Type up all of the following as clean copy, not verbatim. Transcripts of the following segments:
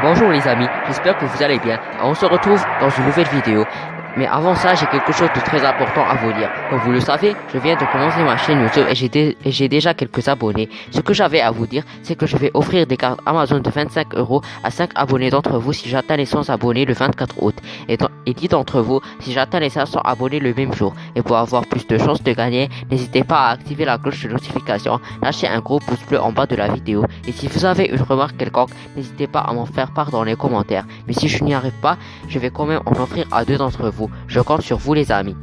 Bonjour les amis, j'espère que vous allez bien. On se retrouve dans une nouvelle vidéo. Mais avant ça, j'ai quelque chose de très important à vous dire. Comme vous le savez, je viens de commencer ma chaîne YouTube et j'ai déjà quelques abonnés. Ce que j'avais à vous dire, c'est que je vais offrir des cartes Amazon de 25 € à 5 abonnés d'entre vous si j'atteins les 100 abonnés le 24 août. Et 10 d'entre vous si j'atteins les 500 abonnés le même jour. Et pour avoir plus de chances de gagner, n'hésitez pas à activer la cloche de notification, lâchez un gros pouce bleu en bas de la vidéo. Et si vous avez une remarque quelconque, n'hésitez pas à m'en faire part dans les commentaires. Mais si je n'y arrive pas, je vais quand même en offrir à 2 d'entre vous. Je compte sur vous les amis.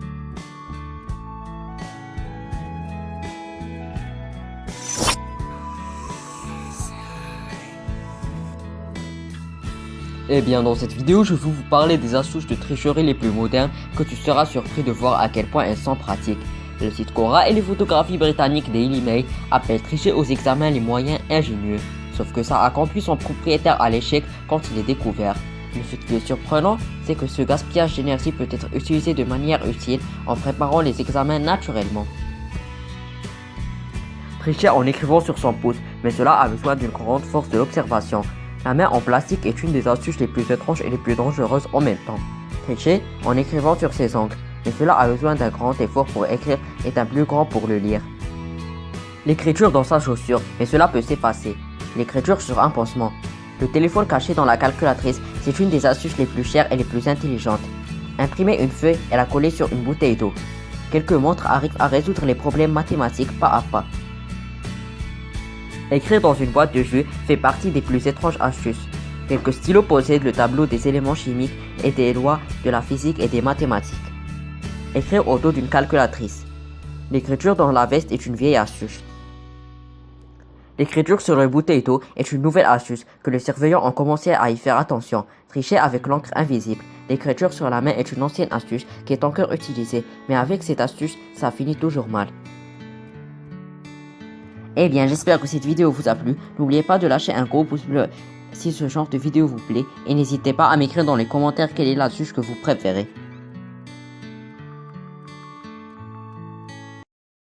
Eh bien dans cette vidéo je vais vous parler des astuces de tricherie les plus modernes que tu seras surpris de voir à quel point elles sont pratiques. Le site Quora et les photographies britanniques Daily Mail appellent tricher aux examens les moyens ingénieux. Sauf que ça a conduit son propriétaire à l'échec quand il est découvert. Mais ce qui est surprenant, c'est que ce gaspillage d'énergie peut être utilisé de manière utile en préparant les examens naturellement. Tricher en écrivant sur son pouce, mais cela a besoin d'une grande force de l'observation. La main en plastique est une des astuces les plus étranges et les plus dangereuses en même temps. Tricher en écrivant sur ses ongles, mais cela a besoin d'un grand effort pour écrire et d'un plus grand pour le lire. L'écriture dans sa chaussure, mais cela peut s'effacer. L'écriture sur un pansement. Le téléphone caché dans la calculatrice, c'est une des astuces les plus chères et les plus intelligentes. Imprimer une feuille et la coller sur une bouteille d'eau. Quelques montres arrivent à résoudre les problèmes mathématiques pas à pas. Écrire dans une boîte de jus fait partie des plus étranges astuces. Quelques stylos possèdent le tableau des éléments chimiques et des lois de la physique et des mathématiques. Écrire au dos d'une calculatrice. L'écriture dans la veste est une vieille astuce. L'écriture sur une bouteille d'eau est une nouvelle astuce que les surveillants ont commencé à y faire attention. Tricher avec l'encre invisible. L'écriture sur la main est une ancienne astuce qui est encore utilisée, mais avec cette astuce, ça finit toujours mal. Eh bien, j'espère que cette vidéo vous a plu. N'oubliez pas de lâcher un gros pouce bleu si ce genre de vidéo vous plaît et n'hésitez pas à m'écrire dans les commentaires quelle est l'astuce que vous préférez.